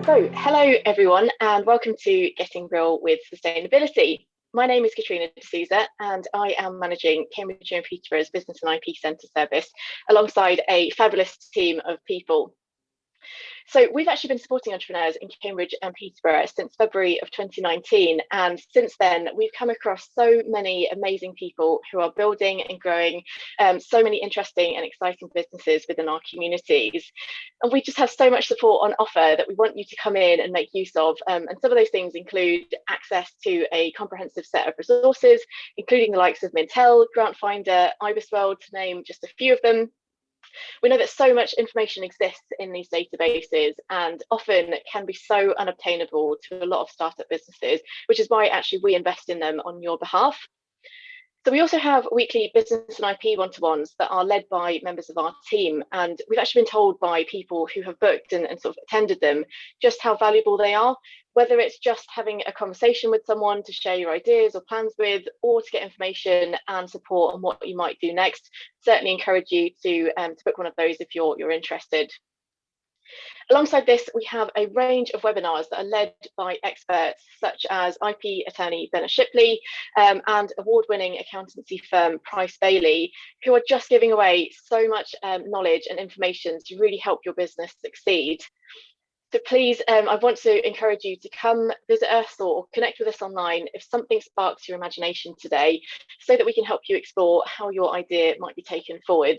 So, hello everyone, and welcome to Getting Real with Sustainability. My name is Katrina D'Souza, and I am managing Cambridgeshire and Peterborough's Business and IP Centre service alongside a fabulous team of people. So we've actually been supporting entrepreneurs in Cambridge and Peterborough since February of 2019. And since then, we've come across so many amazing people who are building and growing so many interesting and exciting businesses within our communities. And we just have so much support on offer that we want you to come in and make use of. And some of those things include access to a comprehensive set of resources, including the likes of Mintel, Grant Finder, IBISWorld, to name just a few of them. We know that so much information exists in these databases and often can be so unobtainable to a lot of startup businesses, which is why actually we invest in them on your behalf. So we also have weekly business and IP one-to-ones that are led by members of our team. And we've actually been told by people who have booked and sort of attended them just how valuable they are, whether it's just having a conversation with someone to share your ideas or plans with, or to get information and support on what you might do next. Certainly encourage you to book one of those if you're interested. Alongside this, we have a range of webinars that are led by experts such as IP attorney Bennett Shipley and award-winning accountancy firm Price Bailey, who are just giving away so much knowledge and information to really help your business succeed. So please, I want to encourage you to come visit us or connect with us online if something sparks your imagination today, so that we can help you explore how your idea might be taken forward.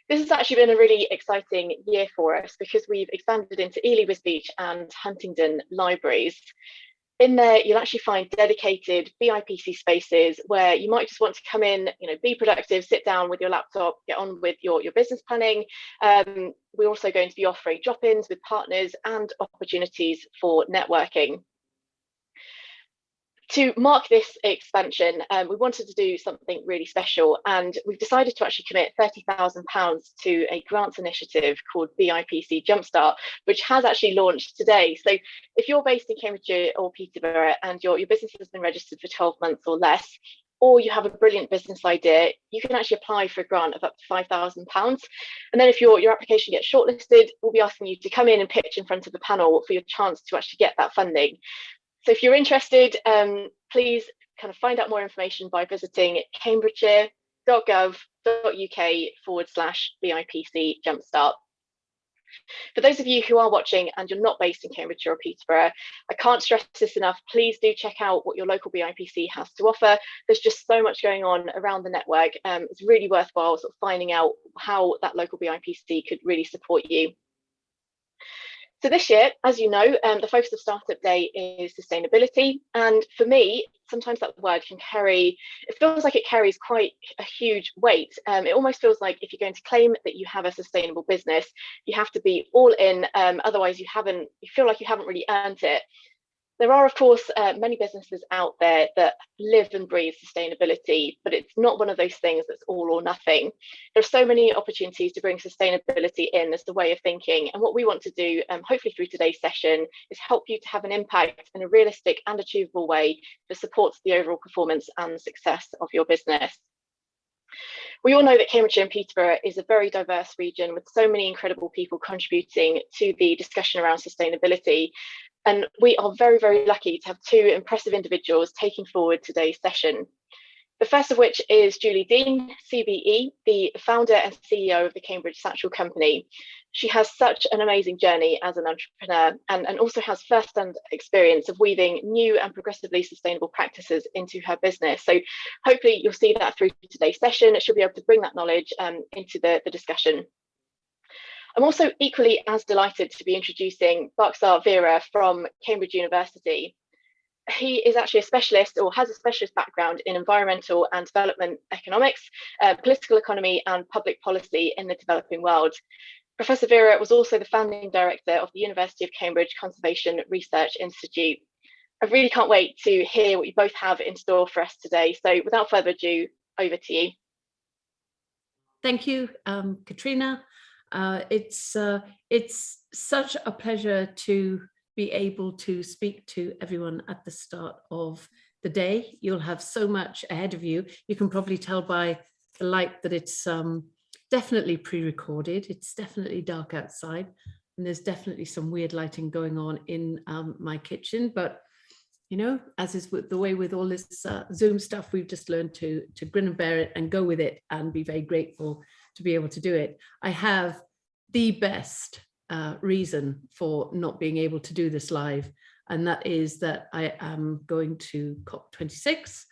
This has actually been a really exciting year for us because we've expanded into Ely, Wisbech and Huntingdon libraries. In there, you'll actually find dedicated BIPC spaces where you might just want to come in, be productive, sit down with your laptop, get on with your business planning. We're also going to be offering drop-ins with partners and opportunities for networking. To mark this expansion, we wanted to do something really special, and we've decided to actually commit £30,000 to a grants initiative called BIPC Jumpstart, which has actually launched today. So if you're based in Cambridge or Peterborough and your business has been registered for 12 months or less, or you have a brilliant business idea, you can actually apply for a grant of up to £5,000. And then if your application gets shortlisted, we'll be asking you to come in and pitch in front of the panel for your chance to actually get that funding. So if you're interested, please kind of find out more information by visiting cambridgeshire.gov.uk/BIPC Jumpstart. For those of you who are watching and you're not based in Cambridge or Peterborough, I can't stress this enough. Please do check out what your local BIPC has to offer. There's just so much going on around the network. It's really worthwhile sort of finding out how that local BIPC could really support you. So this year, as you know, the focus of Startup Day is sustainability. And for me, sometimes that word it feels like it carries quite a huge weight. It almost feels like if you're going to claim that you have a sustainable business, you have to be all in. Otherwise, you feel like you haven't really earned it. There are, of course, many businesses out there that live and breathe sustainability, but it's not one of those things that's all or nothing. There are so many opportunities to bring sustainability in as the way of thinking. And what we want to do, hopefully through today's session, is help you to have an impact in a realistic and achievable way that supports the overall performance and success of your business. We all know that Cambridgeshire and Peterborough is a very diverse region with so many incredible people contributing to the discussion around sustainability. And we are very, very lucky to have two impressive individuals taking forward today's session. The first of which is Julie Dean, CBE, the founder and CEO of the Cambridge Satchel Company. She has such an amazing journey as an entrepreneur and also has first-hand experience of weaving new and progressively sustainable practices into her business. So hopefully you'll see that through today's session. She'll be able to bring that knowledge into the discussion. I'm also equally as delighted to be introducing Barksar Vera from Cambridge University. He is actually a specialist, or has a specialist background in environmental and development economics, political economy and public policy in the developing world. Professor Vera was also the founding director of the University of Cambridge Conservation Research Institute. I really can't wait to hear what you both have in store for us today. So without further ado, over to you. Thank you, Katrina. It's such a pleasure to be able to speak to everyone at the start of the day. You'll have so much ahead of you. You can probably tell by the light that it's definitely pre-recorded. It's definitely dark outside. and there's definitely some weird lighting going on in my kitchen, but you know, as is with the way with all this Zoom stuff, we've just learned to grin and bear it and go with it and be very grateful to be able to do it. I have the best reason for not being able to do this live, and that is that I am going to COP26,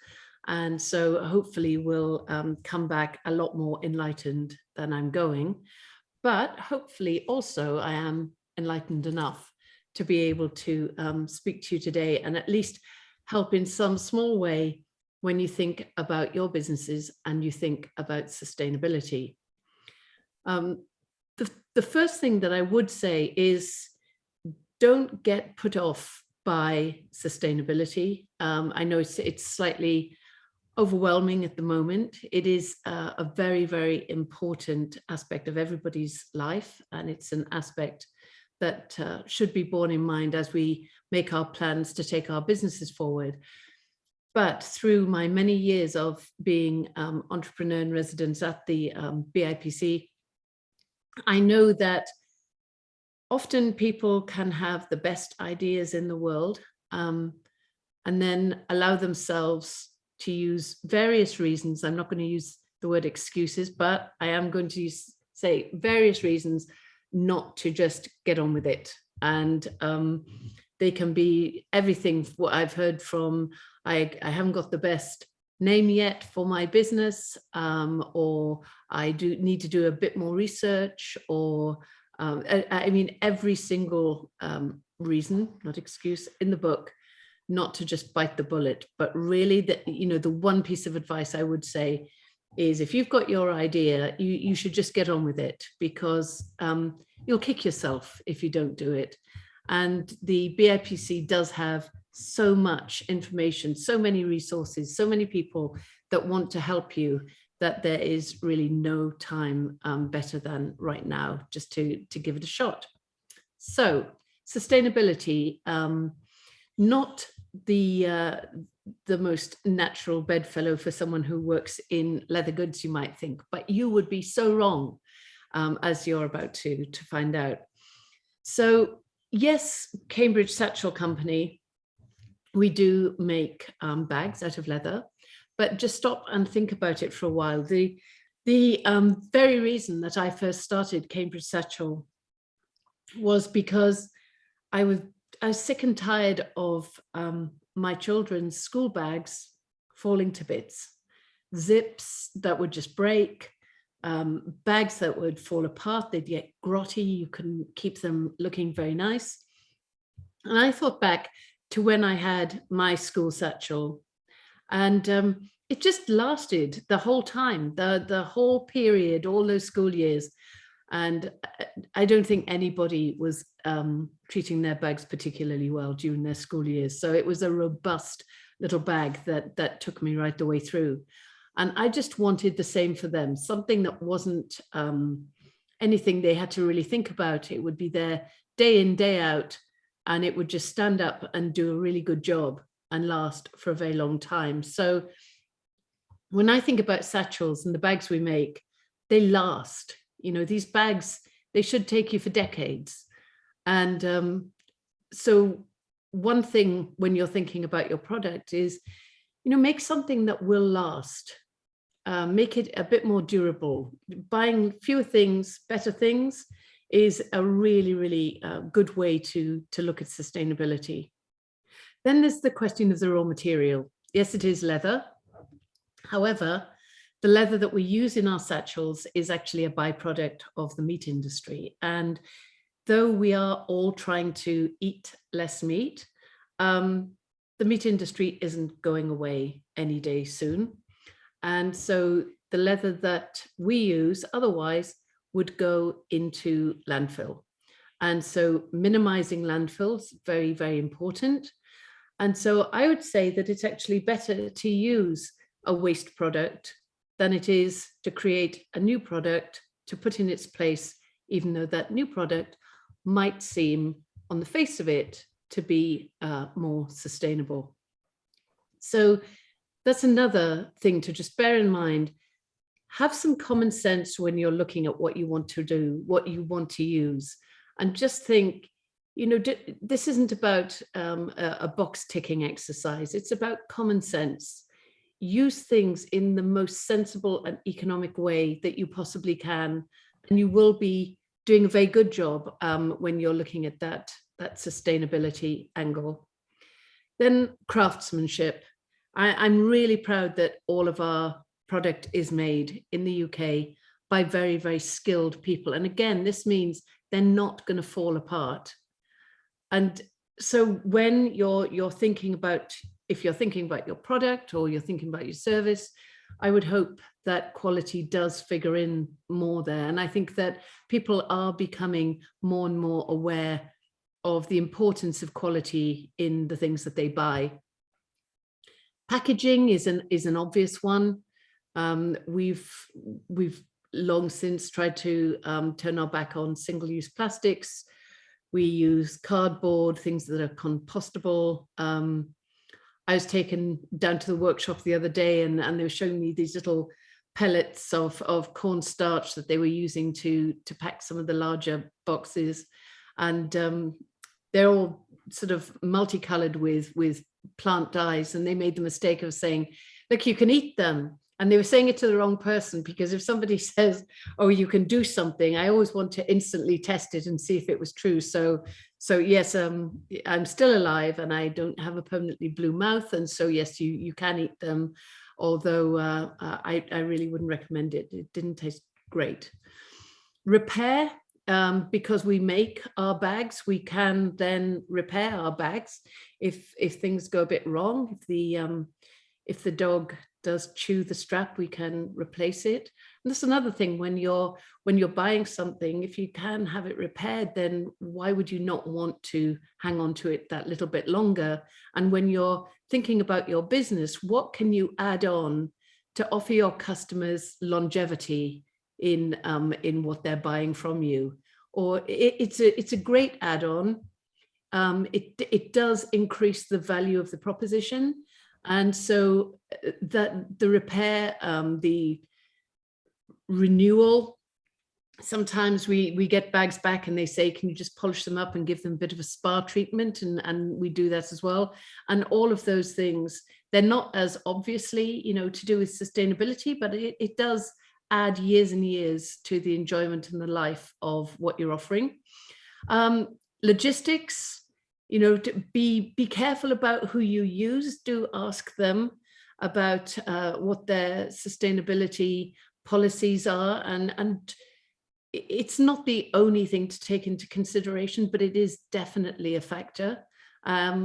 and so hopefully we'll come back a lot more enlightened than I'm going, but hopefully also I am enlightened enough to be able to speak to you today and at least help in some small way when you think about your businesses and you think about sustainability. The first thing that I would say is don't get put off by sustainability. I know it's slightly overwhelming at the moment. It is a very, very important aspect of everybody's life, and it's an aspect that should be borne in mind as we make our plans to take our businesses forward. But through my many years of being entrepreneur in residence at the BIPC, I know that often people can have the best ideas in the world and then allow themselves to use various reasons. I'm not going to use the word excuses, but I am going to say various reasons not to just get on with it. And they can be everything. What I've heard from, I haven't got the best name yet for my business, or I do need to do a bit more research, or I mean, every single reason, not excuse, in the book, not to just bite the bullet, but really the one piece of advice I would say is if you've got your idea, you should just get on with it, because you'll kick yourself if you don't do it. And the BIPC does have so much information, so many resources, so many people that want to help you, that there is really no time better than right now just to give it a shot. So sustainability, not the most natural bedfellow for someone who works in leather goods, you might think, but you would be so wrong, as you're about to find out. So yes, Cambridge Satchel Company, we do make bags out of leather, but just stop and think about it for a while. The very reason that I first started Cambridge Satchel was because I was sick and tired of my children's school bags falling to bits, zips that would just break, bags that would fall apart, they'd get grotty, you couldn't keep them looking very nice. And I thought back to when I had my school satchel, and it just lasted the whole time, the whole period, all those school years. And I don't think anybody was treating their bags particularly well during their school years. So it was a robust little bag that took me right the way through. And I just wanted the same for them, something that wasn't anything they had to really think about. It would be there day in, day out, and it would just stand up and do a really good job and last for a very long time. So when I think about satchels and the bags we make, they last. You know, these bags, they should take you for decades. And so one thing when you're thinking about your product is, make something that will last. Make it a bit more durable. Buying fewer things, better things is a really, really good way to look at sustainability. Then there's the question of the raw material. Yes, it is leather. However, the leather that we use in our satchels is actually a byproduct of the meat industry. And though we are all trying to eat less meat, the meat industry isn't going away any day soon. And so the leather that we use otherwise would go into landfill. And so minimizing landfill is very, very important. And so I would say that it's actually better to use a waste product than it is to create a new product to put in its place, even though that new product might seem on the face of it to be more sustainable. So that's another thing to just bear in mind. Have some common sense when you're looking at what you want to do, what you want to use. and just think, you know, this isn't about a box ticking exercise. It's about common sense. Use things in the most sensible and economic way that you possibly can, and you will be doing a very good job when you're looking at that sustainability angle. Then craftsmanship. I'm really proud that all of our product is made in the UK by very, very skilled people. And again, this means they're not going to fall apart. And so when you're thinking about, if you're thinking about your product or you're thinking about your service, I would hope that quality does figure in more there. And I think that people are becoming more and more aware of the importance of quality in the things that they buy. Packaging is an obvious one. We've long since tried to turn our back on single-use plastics. We use cardboard, things that are compostable. I was taken down to the workshop the other day, and they were showing me these little pellets of cornstarch that they were using to pack some of the larger boxes, and they're all sort of multicolored with plant dyes, and they made the mistake of saying, look, you can eat them. And they were saying it to the wrong person, because if somebody says, oh, you can do something, I always want to instantly test it and see if it was true. So yes, I'm still alive and I don't have a permanently blue mouth. And so, yes, you can eat them, although I really wouldn't recommend it. It didn't taste great. Repair, because we make our bags, we can then repair our bags if things go a bit wrong. If the dog does chew the strap, we can replace it. And that's another thing, when you're buying something, if you can have it repaired, then why would you not want to hang on to it that little bit longer? And when you're thinking about your business, what can you add on to offer your customers longevity in what they're buying from you? Or it's a great add-on. It does increase the value of the proposition. And so that the repair, the renewal, sometimes we get bags back and they say, can you just polish them up and give them a bit of a spa treatment? And we do that as well. And all of those things, they're not as obviously, to do with sustainability, but it does add years and years to the enjoyment and the life of what you're offering. Logistics, to be careful about who you use. Do ask them about what their sustainability policies are, and it's not the only thing to take into consideration, but it is definitely a factor.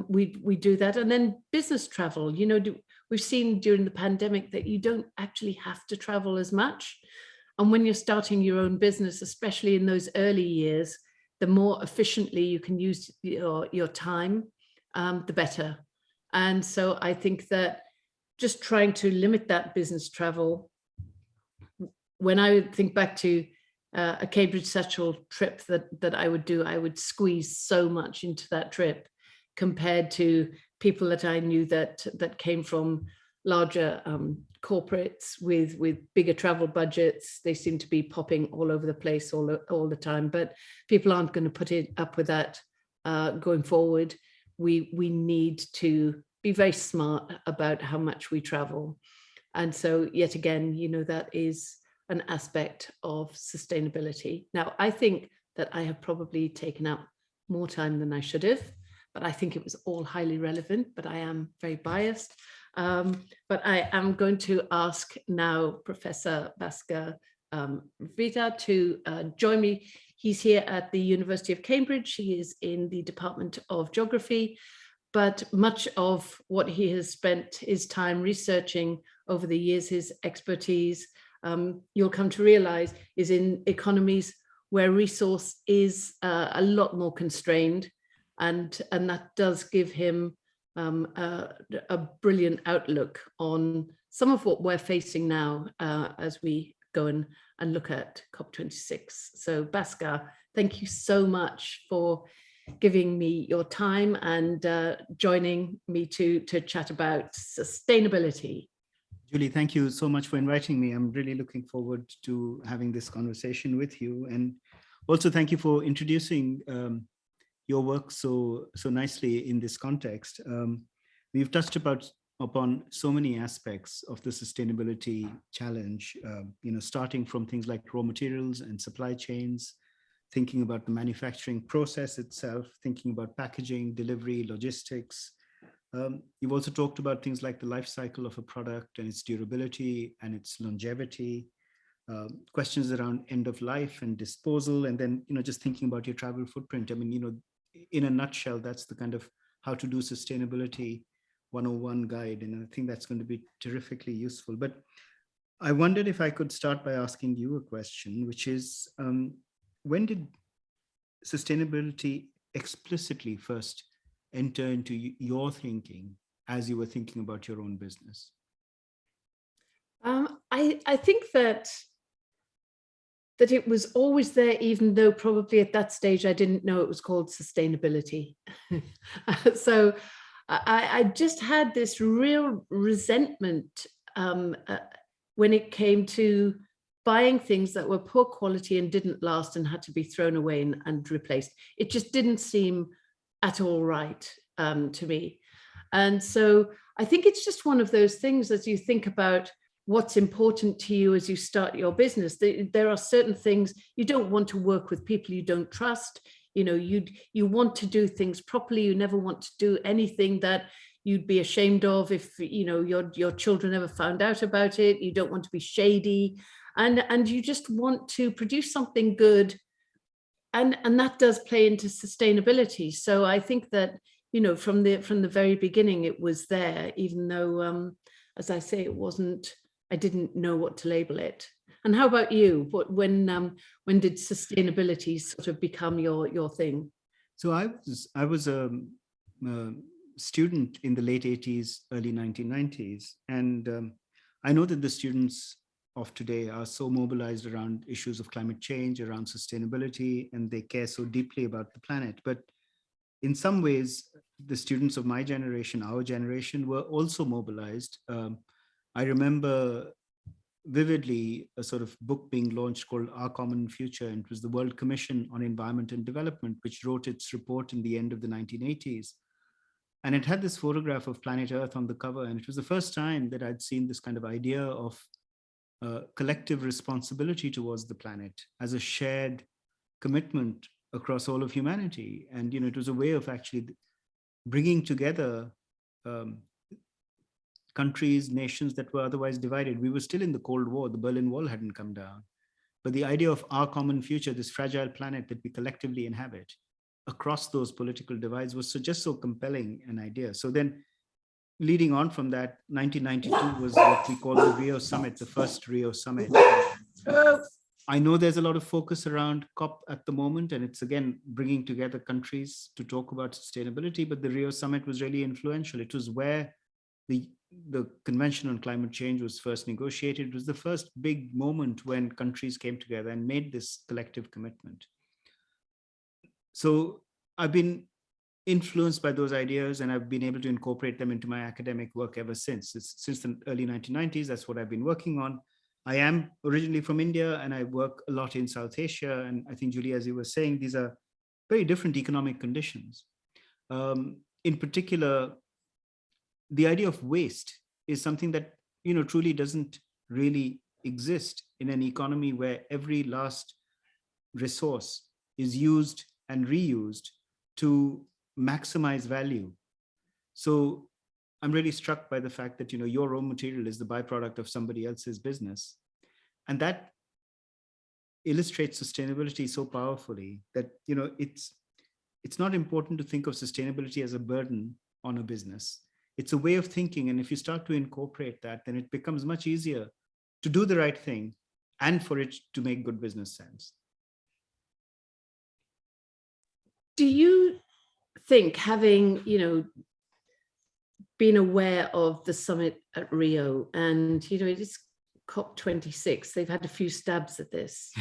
We do that. And then business travel, we've seen during the pandemic that you don't actually have to travel as much. And when you're starting your own business, especially in those early years, the more efficiently you can use your time, the better. And so I think that just trying to limit that business travel, when I would think back to a Cambridge Satchel trip that I would do, I would squeeze so much into that trip compared to people that I knew that came from larger corporates with bigger travel budgets. They seem to be popping all over the place all the time, but people aren't going to put it up with that going forward. We need to be very smart about how much we travel. And so yet again, that is an aspect of sustainability. Now, I think that I have probably taken up more time than I should have, but I think it was all highly relevant, but I am very biased. But I am going to ask now Professor Bhaskar Rivita to join me. He's here at the University of Cambridge. He is in the Department of Geography, but much of what he has spent his time researching over the years, his expertise, you'll come to realize, is in economies where resource is a lot more constrained, and that does give him a brilliant outlook on some of what we're facing now as we go and look at COP26. So Bhaskar, thank you so much for giving me your time and joining me to chat about sustainability. Julie, thank you so much for inviting me. I'm really looking forward to having this conversation with you. And also thank you for introducing your work so nicely in this context. We've touched upon so many aspects of the sustainability challenge, starting from things like raw materials and supply chains, thinking about the manufacturing process itself, thinking about packaging, delivery, logistics. You've also talked about things like the life cycle of a product and its durability and its longevity, questions around end of life and disposal, and then, just thinking about your travel footprint. I mean, in a nutshell, that's the kind of how to do sustainability 101 guide. And I think that's going to be terrifically useful. But I wondered if I could start by asking you a question, which is, when did sustainability explicitly first enter into your thinking as you were thinking about your own business? I think that it was always there, even though probably at that stage I didn't know it was called sustainability. So I just had this real resentment when it came to buying things that were poor quality and didn't last and had to be thrown away and replaced. It just didn't seem at all right to me. And so I think it's just one of those things, as you think about what's important to you as you start your business. There are certain things you don't want to work with people you don't trust. You want to do things properly. You never want to do anything that you'd be ashamed of if your children ever found out about it. You don't want to be shady, and you just want to produce something good, and that does play into sustainability. So I think that from the very beginning it was there, even though as I say, I didn't know what to label it. And how about you? When did sustainability sort of become your thing? So I was a student in the late 80s, early 1990s. And I know that the students of today are so mobilized around issues of climate change, around sustainability, and they care so deeply about the planet. But in some ways, the students of my generation, our generation, were also mobilized. I remember vividly a sort of book being launched called Our Common Future, and it was the World Commission on Environment and Development, which wrote its report in the end of the 1980s. And it had this photograph of planet Earth on the cover, and it was the first time that I'd seen this kind of idea of collective responsibility towards the planet as a shared commitment across all of humanity. And it was a way of actually bringing together countries, nations that were otherwise divided. We were still in the Cold War. The Berlin Wall hadn't come down. But the idea of our common future, this fragile planet that we collectively inhabit across those political divides, was just so compelling an idea. So then, leading on from that, 1992 was what we call the Rio Summit, the first Rio Summit. I know there's a lot of focus around COP at the moment, and it's again bringing together countries to talk about sustainability, but the Rio Summit was really influential. It was where the Convention on Climate Change was first negotiated. It was the first big moment when countries came together and made this collective commitment. So I've been influenced by those ideas, and I've been able to incorporate them into my academic work ever since. Since the early 1990s, that's what I've been working on. I am originally from India, and I work a lot in South Asia. And I think, Julie, as you were saying, these are very different economic conditions. In particular, the idea of waste is something that truly doesn't really exist in an economy where every last resource is used and reused to maximize value. So I'm really struck by the fact that your raw material is the byproduct of somebody else's business, and that illustrates sustainability so powerfully that it's not important to think of sustainability as a burden on a business. It's a way of thinking, and if you start to incorporate that, then it becomes much easier to do the right thing and for it to make good business sense. Do you think, having been aware of the summit at Rio, and it is COP26, they've had a few stabs at this.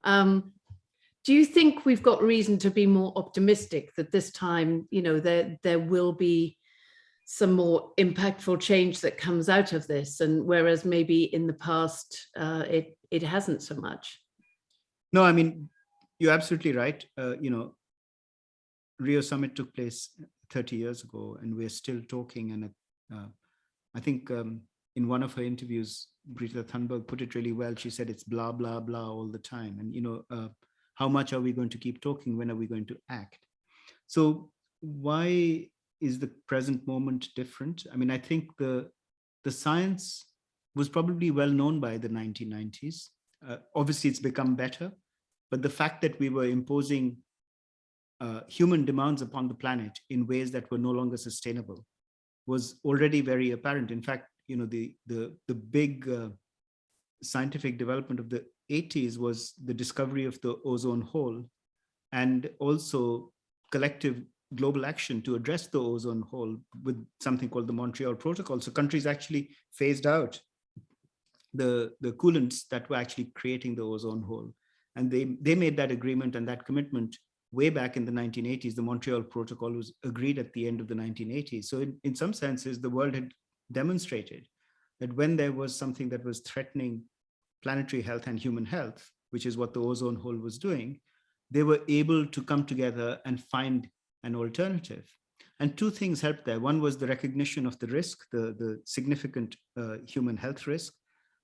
Do you think we've got reason to be more optimistic that this time, there will be some more impactful change that comes out of this, and whereas maybe in the past it hasn't so much? No, I mean, you're absolutely right. Rio Summit took place 30 years ago, and we're still talking. And I think in one of her interviews, Greta Thunberg put it really well. She said it's blah, blah, blah all the time. And, how much are we going to keep talking? When are we going to act? So why is the present moment different? I mean, I think the science was probably well known by the 1990s. Obviously, it's become better. But the fact that we were imposing human demands upon the planet in ways that were no longer sustainable was already very apparent. In fact, the big scientific development of the 80s was the discovery of the ozone hole, and also collective global action to address the ozone hole with something called the Montreal Protocol. So countries actually phased out the coolants that were actually creating the ozone hole. And they made that agreement and that commitment way back in the 1980s. The Montreal Protocol was agreed at the end of the 1980s. So in some senses, the world had demonstrated that when there was something that was threatening planetary health and human health, which is what the ozone hole was doing, they were able to come together and find an alternative. And two things helped there. One was the recognition of the risk, the significant human health risk,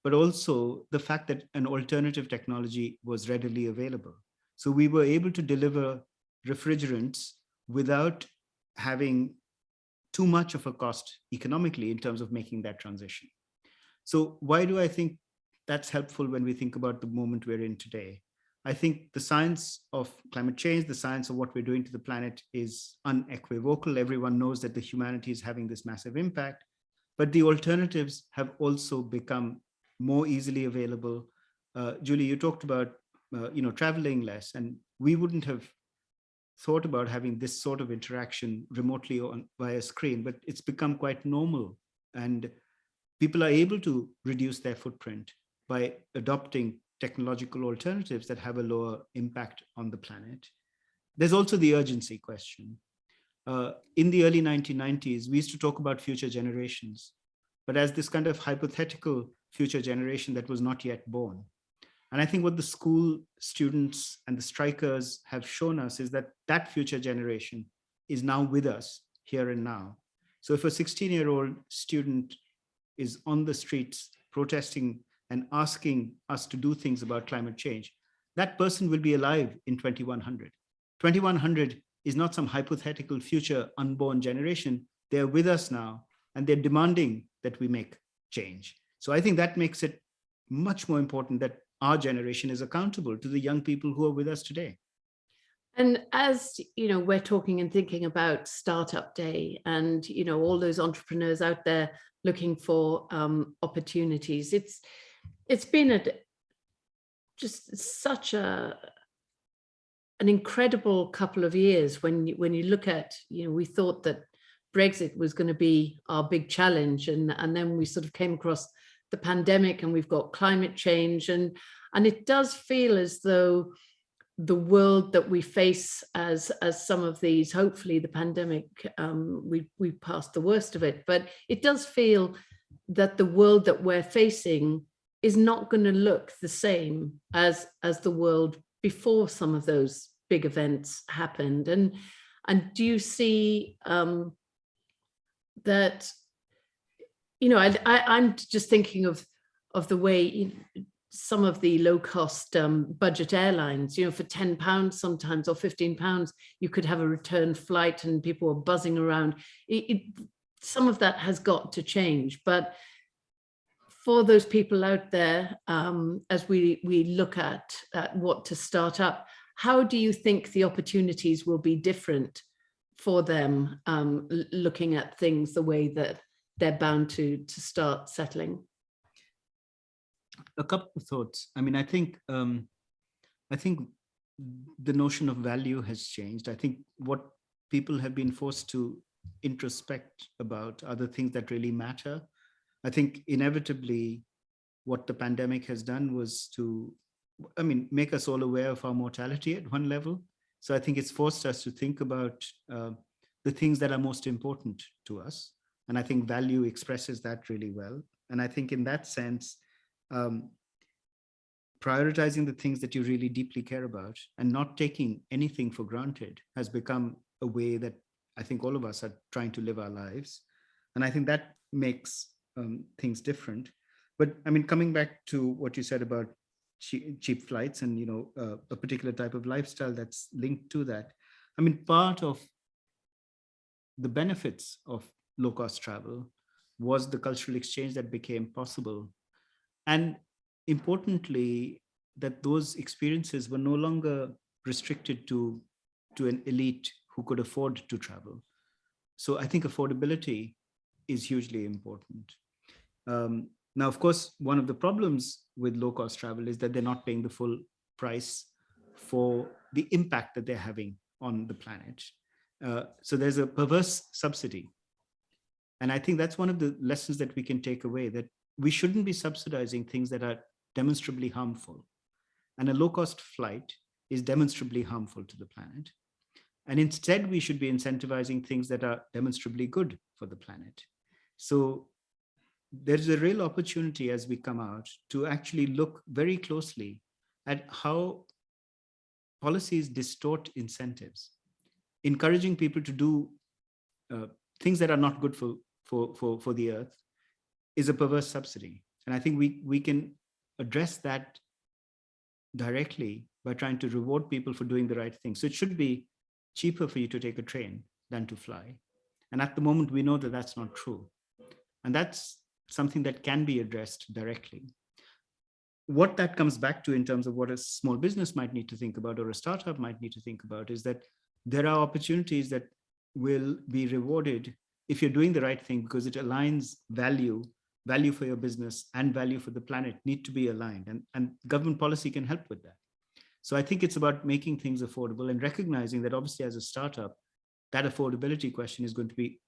but also the fact that an alternative technology was readily available. So we were able to deliver refrigerants without having too much of a cost economically in terms of making that transition. So why do I think that's helpful when we think about the moment we're in today? I think the science of climate change, the science of what we're doing to the planet is unequivocal. Everyone knows that the humanity is having this massive impact, but the alternatives have also become more easily available. Julie, you talked about traveling less, and we wouldn't have thought about having this sort of interaction remotely via screen, but it's become quite normal, and people are able to reduce their footprint by adopting technological alternatives that have a lower impact on the planet. There's also the urgency question. In the early 1990s, we used to talk about future generations, but as this kind of hypothetical future generation that was not yet born. And I think what the school students and the strikers have shown us is that that future generation is now with us here and now. So if a 16-year-old student is on the streets protesting and asking us to do things about climate change, that person will be alive in 2100. 2100 is not some hypothetical future unborn generation. They're with us now, and they're demanding that we make change. So I think that makes it much more important that our generation is accountable to the young people who are with us today. And as we're talking and thinking about Startup Day, and all those entrepreneurs out there looking for opportunities, it's been just such an incredible couple of years. When you look at, we thought that Brexit was going to be our big challenge, and then we sort of came across the pandemic, and we've got climate change, and it does feel as though the world that we face as some of these, hopefully the pandemic, we passed the worst of it, but it does feel that the world that we're facing is not going to look the same as the world before some of those big events happened. And do you see that? I'm just thinking of the way some of the low-cost budget airlines, for £10 sometimes or £15, you could have a return flight, and people were buzzing around. Some of that has got to change, but for those people out there, as we look at what to start up, how do you think the opportunities will be different for them, looking at things the way that they're bound to start settling? A couple of thoughts. I mean, I think the notion of value has changed. I think what people have been forced to introspect about are the things that really matter. I think inevitably what the pandemic has done was to, make us all aware of our mortality at one level. So I think it's forced us to think about the things that are most important to us. And I think value expresses that really well. And I think in that sense, prioritizing the things that you really deeply care about and not taking anything for granted has become a way that I think all of us are trying to live our lives. And I think that makes things different. But I mean, coming back to what you said about cheap flights and, a particular type of lifestyle that's linked to that. I mean, part of the benefits of low-cost travel was the cultural exchange that became possible. And importantly, that those experiences were no longer restricted to an elite who could afford to travel. So I think affordability is hugely important. Now, of course, one of the problems with low-cost travel is that they're not paying the full price for the impact that they're having on the planet. So there's a perverse subsidy. And I think that's one of the lessons that we can take away, that we shouldn't be subsidizing things that are demonstrably harmful. And a low-cost flight is demonstrably harmful to the planet. And instead, we should be incentivizing things that are demonstrably good for the planet. So there's a real opportunity as we come out to actually look very closely at how policies distort incentives, encouraging people to do things that are not good for the earth is a perverse subsidy. And I think we can address that directly by trying to reward people for doing the right thing. So it should be cheaper for you to take a train than to fly. And at the moment, we know that that's not true. And that's something that can be addressed directly. What that comes back to in terms of what a small business might need to think about or a startup might need to think about is that there are opportunities that will be rewarded if you're doing the right thing, because it aligns value for your business and value for the planet need to be aligned, and government policy can help with that. So I think it's about making things affordable and recognizing that obviously as a startup, that affordability question is going to be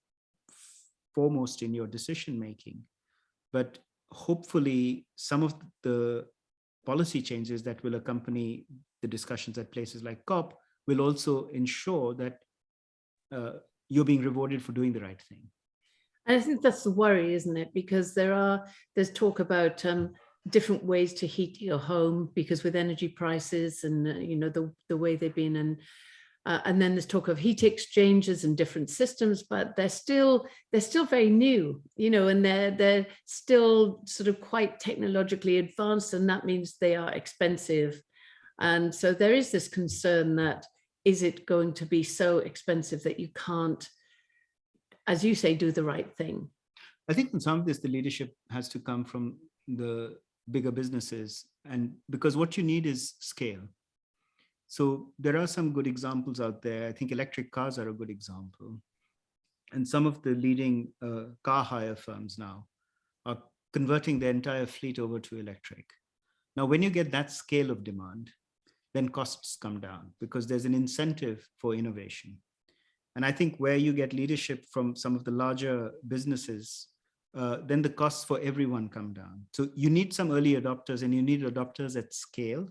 foremost in your decision making. But hopefully some of the policy changes that will accompany the discussions at places like COP will also ensure that you're being rewarded for doing the right thing. And I think that's the worry, isn't it? Because there's talk about different ways to heat your home, because with energy prices and the way they've been, and then there's talk of heat exchangers and different systems, but they're still very new, and they're still sort of quite technologically advanced, and that means they are expensive. And so there is this concern that, is it going to be so expensive that you can't, as you say, do the right thing? I think in some of this, the leadership has to come from the bigger businesses, and because what you need is scale. So there are some good examples out there. I think electric cars are a good example. And some of the leading car hire firms now are converting their entire fleet over to electric. Now, when you get that scale of demand, then costs come down because there's an incentive for innovation. And I think where you get leadership from some of the larger businesses, then the costs for everyone come down. So you need some early adopters, and you need adopters at scale,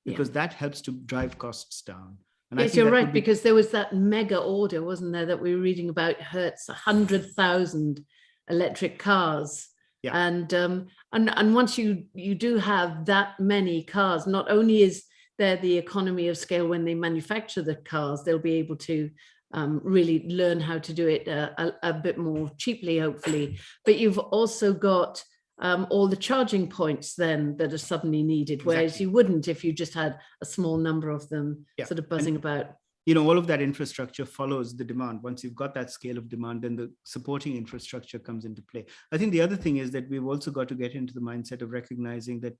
because that helps to drive costs down. And yes, you're right, because there was that mega order, wasn't there, that we were reading about, Hertz, 100,000 electric cars. Yeah. And once you do have that many cars, not only is there the economy of scale when they manufacture the cars, they'll be able to really learn how to do it a bit more cheaply, hopefully. But you've also got all the charging points then that are suddenly needed, whereas you wouldn't if you just had a small number of them sort of buzzing about. All of that infrastructure follows the demand. Once you've got that scale of demand, then the supporting infrastructure comes into play. I think the other thing is that we've also got to get into the mindset of recognizing that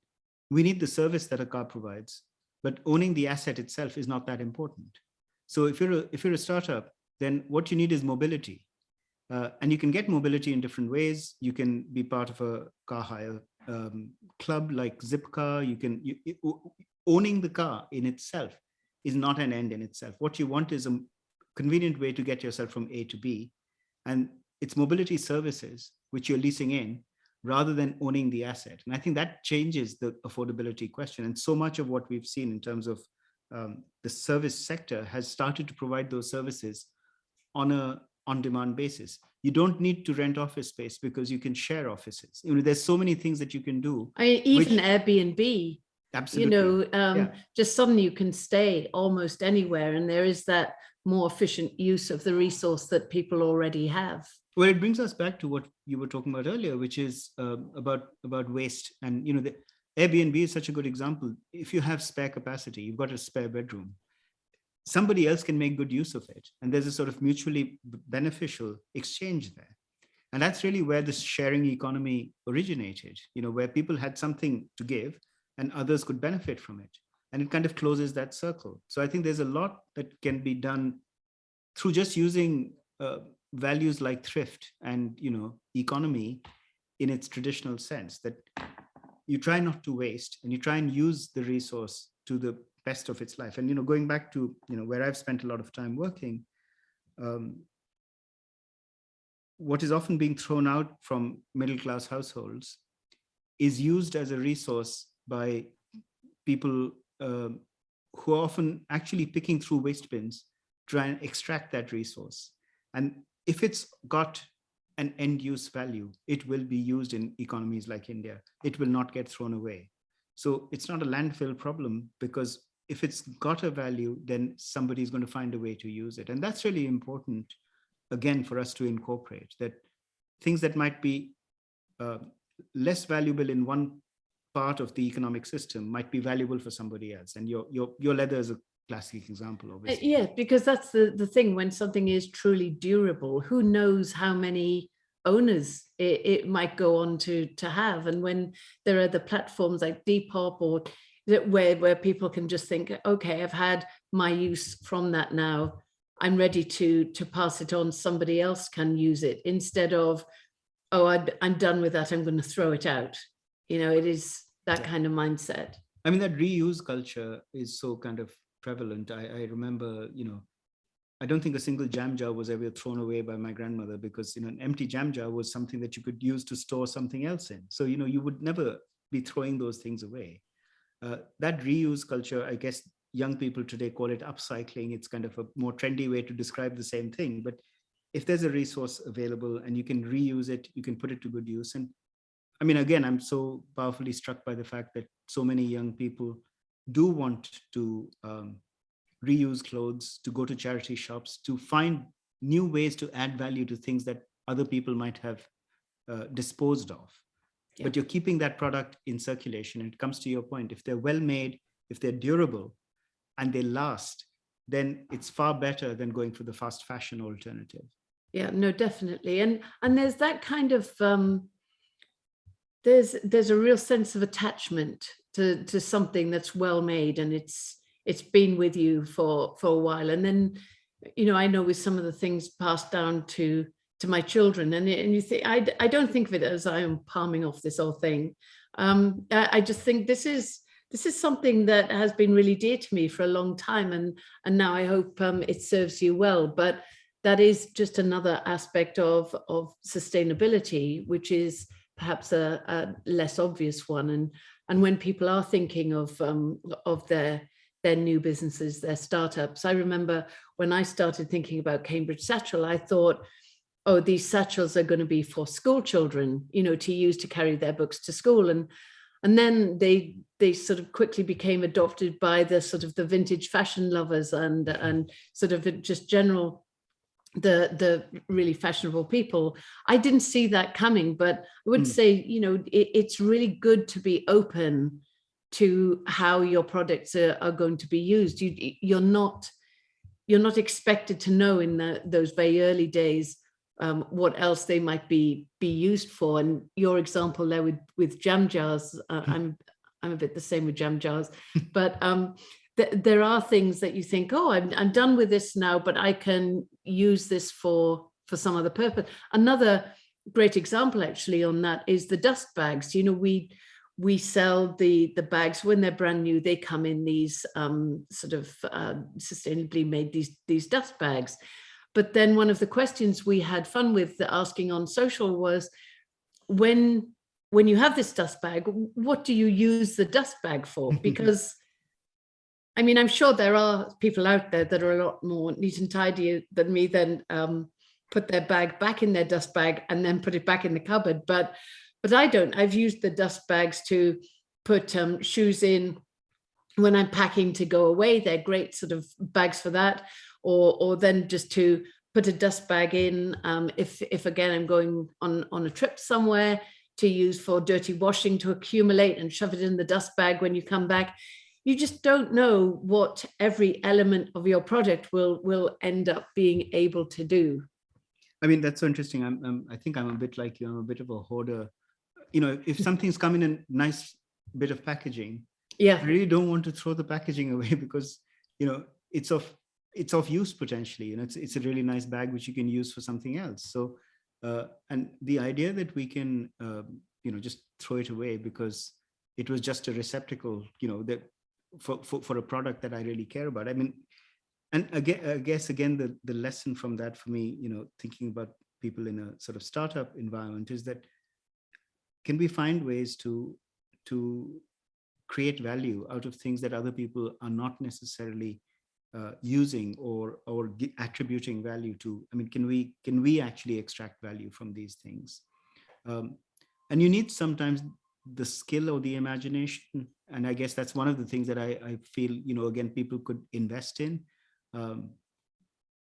we need the service that a car provides, but owning the asset itself is not that important. So if you're a startup, then what you need is mobility. And you can get mobility in different ways. You can be part of a car hire club like Zipcar. Owning the car in itself is not an end in itself. What you want is a convenient way to get yourself from A to B. And it's mobility services, which you're leasing in, rather than owning the asset. And I think that changes the affordability question. And so much of what we've seen in terms of the service sector has started to provide those services on a on-demand basis. You don't need to rent office space because you can share offices. There's so many things that you can do. Even Airbnb Absolutely. Just suddenly you can stay almost anywhere, and there is that more efficient use of the resource that people already have. Well, it brings us back to what you were talking about earlier, which is about waste. And the Airbnb is such a good example. If you have spare capacity, you've got a spare bedroom, somebody else can make good use of it, and there's a sort of mutually beneficial exchange there. And that's really where this sharing economy originated, where people had something to give and others could benefit from it. And it kind of closes that circle. So I think there's a lot that can be done through just using values like thrift and economy in its traditional sense, that you try not to waste and you try and use the resource to the best of its life. And going back to where I've spent a lot of time working, what is often being thrown out from middle-class households is used as a resource by people who are often actually picking through waste bins, try and extract that resource. And if it's got an end-use value, it will be used in economies like India. It will not get thrown away. So it's not a landfill problem, because if it's got a value, then somebody's going to find a way to use it. And that's really important, again, for us to incorporate, that things that might be less valuable in one part of the economic system might be valuable for somebody else. And your leather is a classic example, obviously. Yeah, because that's the thing. When something is truly durable, who knows how many owners it might go on to have. And when there are the platforms like Depop or where people can just think, okay, I've had my use from that now, I'm ready to pass it on, somebody else can use it, instead of, oh, I'm done with that, I'm going to throw it out. It is that kind of mindset. I mean, that reuse culture is so kind of prevalent. I remember, I don't think a single jam jar was ever thrown away by my grandmother, because an empty jam jar was something that you could use to store something else in. So you would never be throwing those things away. That reuse culture, I guess young people today call it upcycling. It's kind of a more trendy way to describe the same thing. But if there's a resource available and you can reuse it, you can put it to good use. And I mean, again, I'm so powerfully struck by the fact that so many young people do want to reuse clothes, to go to charity shops, to find new ways to add value to things that other people might have disposed of. Yeah. But you're keeping that product in circulation. And it comes to your point, if they're well made, if they're durable and they last, then it's far better than going for the fast fashion alternative. Yeah, no, definitely. And there's that kind of, there's a real sense of attachment to something that's well made, and it's been with you for a while. And then, I know with some of the things passed down to my children, and you think, I don't think of it as I am palming off this whole thing. I just think this is something that has been really dear to me for a long time, and now I hope it serves you well. But that is just another aspect of sustainability, which is perhaps a less obvious one. And when people are thinking of their new businesses, their startups, I remember when I started thinking about Cambridge Satchel, I thought, oh, these satchels are going to be for school children, to use to carry their books to school. And then they sort of quickly became adopted by the sort of the vintage fashion lovers and sort of just general, the really fashionable people. I didn't see that coming, but I would say, it's really good to be open to how your products are going to be used. You're not expected to know in those very early days what else they might be used for. And your example there with jam jars, I'm a bit the same with jam jars, but there are things that you think, oh, I'm done with this now, but I can use this for some other purpose. Another great example actually on that is the dust bags. We sell the bags when they're brand new. They come in these sort of sustainably made these dust bags. But then one of the questions we had fun with asking on social was, when you have this dust bag, what do you use the dust bag for? Because I mean, I'm sure there are people out there that are a lot more neat and tidy than me, then put their bag back in their dust bag and then put it back in the cupboard. But I don't. I've used the dust bags to put shoes in, when I'm packing to go away, they're great sort of bags for that, or then just to put a dust bag in if again I'm going on a trip somewhere, to use for dirty washing, to accumulate and shove it in the dust bag when you come back. You just don't know what every element of your project will end up being able to do. I mean, that's so interesting. I think I'm a bit like you. I'm a bit of a hoarder. You know, if something's come in a nice bit of packaging, Yeah, I really don't want to throw the packaging away because, you know, it's of use potentially. You know, it's a really nice bag which you can use for something else. So, and the idea that we can, you know, just throw it away because it was just a receptacle, you know, that for a product that I really care about. I mean, and again, I guess again, the lesson from that for me, you know, thinking about people in a sort of startup environment is that, can we find ways to create value out of things that other people are not necessarily using or attributing value to? I mean, can we actually extract value from these things? And you need sometimes the skill or the imagination, and I guess that's one of the things that I feel, you know, again, people could invest in.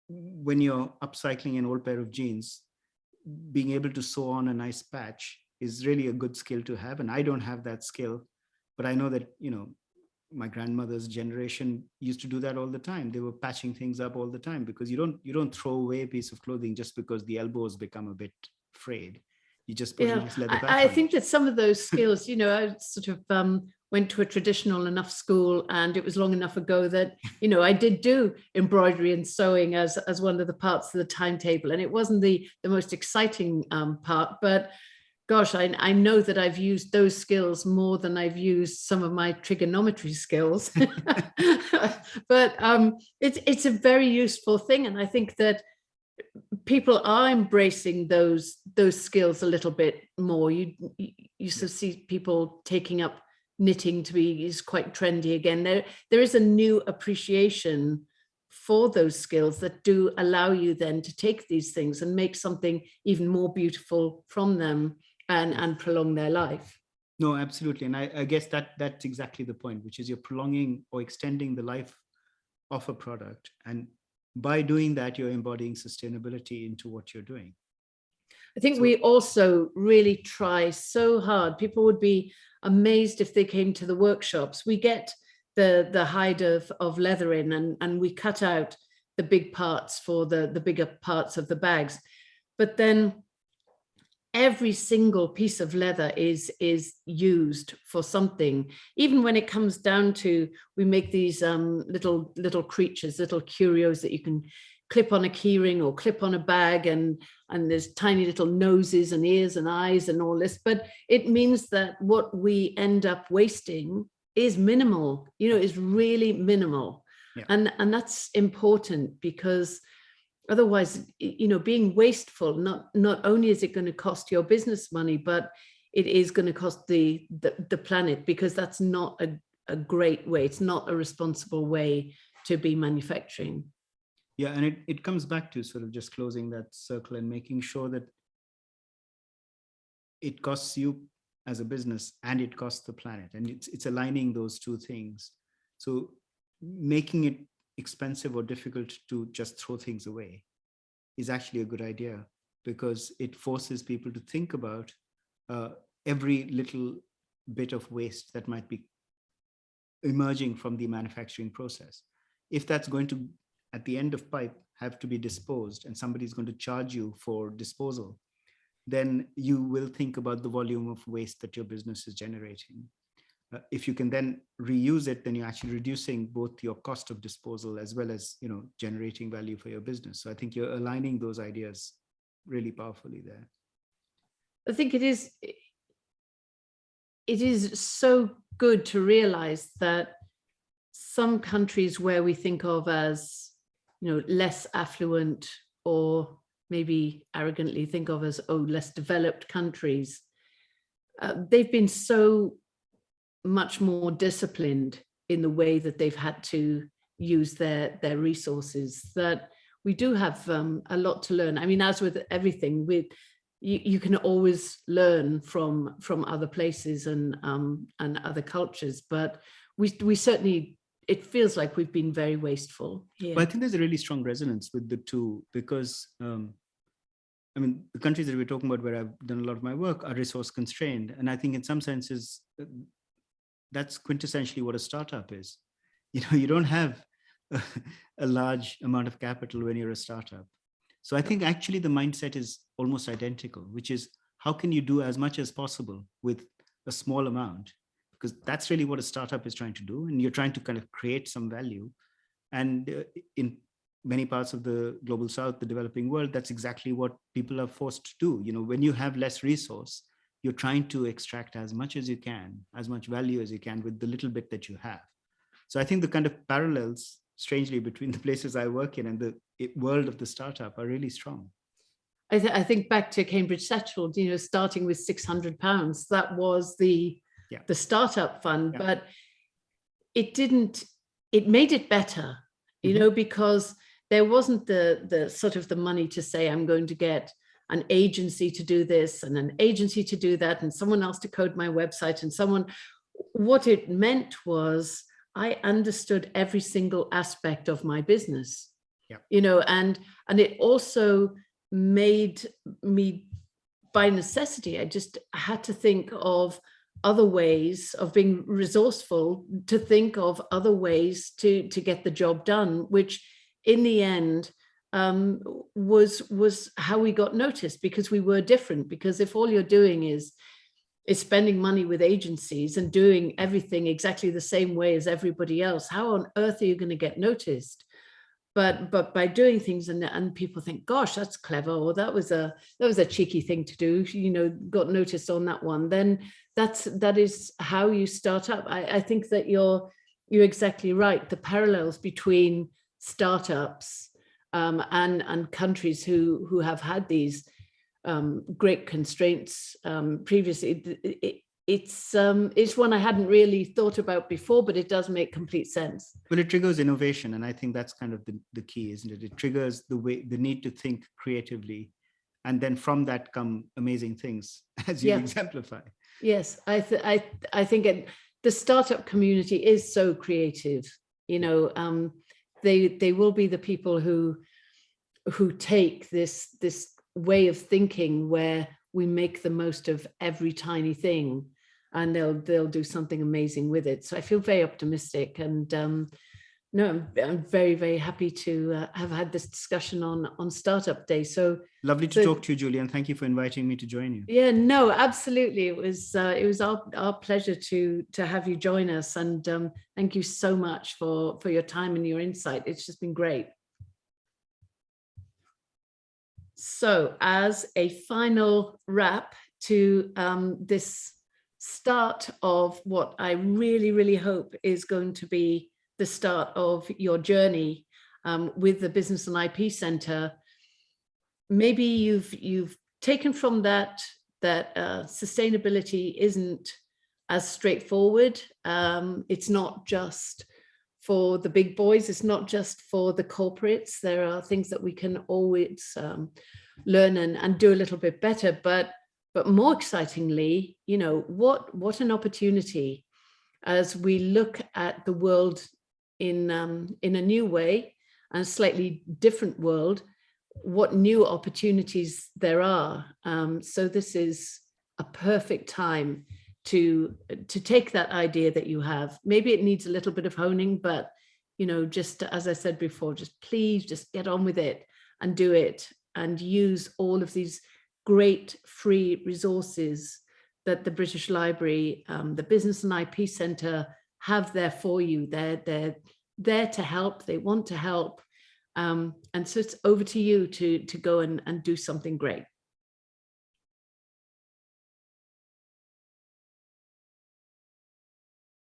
When you're upcycling an old pair of jeans, being able to sew on a nice patch is really a good skill to have. And I don't have that skill, but I know that, you know, my grandmother's generation used to do that all the time. They were patching things up all the time, because you don't throw away a piece of clothing just because the elbows become a bit frayed. You just put a nice leather patch I on think it. that some of those skills, you know, I sort of went to a traditional enough school, and it was long enough ago that, you know, I did do embroidery and sewing as one of the parts of the timetable, and it wasn't the most exciting part, but gosh, I know that I've used those skills more than I've used some of my trigonometry skills. But it's a very useful thing, and I think that people are embracing those skills a little bit more. You sort of see people taking up knitting is quite trendy again. There is a new appreciation for those skills that do allow you then to take these things and make something even more beautiful from them and prolong their life. No, absolutely. And I guess that's exactly the point, which is you're prolonging or extending the life of a product. And by doing that, you're embodying sustainability into what you're doing. I think we also really try so hard. People would be amazed if they came to the workshops. We get the hide of leather in, and we cut out the big parts for the bigger parts of the bags. But then every single piece of leather is used for something. Even when it comes down to, we make these little creatures, little curios that you can clip on a keyring or clip on a bag, and there's tiny little noses and ears and eyes and all this, but it means that what we end up wasting is minimal, you know, is really minimal. Yeah. And that's important, because otherwise, you know, being wasteful, not only is it going to cost your business money, but it is going to cost the planet, because that's not a great way. It's not a responsible way to be manufacturing. Yeah, and it comes back to sort of just closing that circle and making sure that it costs you as a business and it costs the planet, and it's aligning those two things. So making it expensive or difficult to just throw things away is actually a good idea, because it forces people to think about every little bit of waste that might be emerging from the manufacturing process. If that's going to, at the end of pipe, have to be disposed, and somebody's going to charge you for disposal, then you will think about the volume of waste that your business is generating. If you can then reuse it, then you're actually reducing both your cost of disposal as well as, you know, generating value for your business. So I think you're aligning those ideas really powerfully there. I think it is so good to realize that some countries where we think of as, you know, less affluent, or maybe arrogantly think of as, less developed countries, they've been so much more disciplined in the way that they've had to use their resources, that we do have a lot to learn. I mean, as with everything, you can always learn from other places and other cultures, but we certainly, it feels like we've been very wasteful here. But I think there's a really strong resonance with the two, because I mean, the countries that we're talking about where I've done a lot of my work are resource constrained. And I think in some senses, that's quintessentially what a startup is. You know, you don't have a large amount of capital when you're a startup. So I think actually the mindset is almost identical, which is how can you do as much as possible with a small amount? Because that's really what a startup is trying to do. And you're trying to kind of create some value. And in many parts of the global south, the developing world, that's exactly what people are forced to do. You know, when you have less resource, you're trying to extract as much as you can, as much value as you can with the little bit that you have. So I think the kind of parallels, strangely, between the places I work in and the world of the startup are really strong. I think back to Cambridge Settled, you know, starting with £600, that was the startup fund, but it made it better, you know, because there wasn't the sort of the money to say, I'm going to get an agency to do this and an agency to do that and someone else to code my website and someone. What it meant was I understood every single aspect of my business, you know, and it also made me, by necessity, I had to think of other ways of being resourceful, to think of other ways to get the job done, which in the end was how we got noticed, because we were different. Because if all you're doing is spending money with agencies and doing everything exactly the same way as everybody else, how on earth are you going to get noticed? But by doing things and people think, gosh, that's clever, or that was a cheeky thing to do, you know, got noticed on that one, then that is how you start up. I think that you're exactly right. The parallels between startups and countries who have had these great constraints previously, it's one I hadn't really thought about before, but it does make complete sense. Well, it triggers innovation, and I think that's kind of the key, isn't it? It triggers the need to think creatively, and then from that come amazing things, as you exemplify. Yes, I think the startup community is so creative. You know, they will be the people who take this way of thinking where we make the most of every tiny thing, and they'll do something amazing with it. So I feel very optimistic, and no, I'm very, very happy to have had this discussion on Startup Day. So lovely to talk to you, Julian. Thank you for inviting me to join you. Yeah, no, absolutely. It was our pleasure to have you join us, and thank you so much for your time and your insight. It's just been great. So as a final wrap to this start of what I really, really hope is going to be the start of your journey with the Business and IP Centre, maybe you've taken from that sustainability isn't as straightforward. It's not just for the big boys, it's not just for the corporates. There are things that we can always learn and do a little bit better, but more excitingly, you know, what an opportunity as we look at the world in a new way and a slightly different world, what new opportunities there are. So this is a perfect time to take that idea that you have. Maybe it needs a little bit of honing, but, you know, just as I said before, please just get on with it and do it, and use all of these great free resources that the British Library, the Business and IP Centre have there for you. They're there to help. They want to help. And so it's over to you to go and do something great.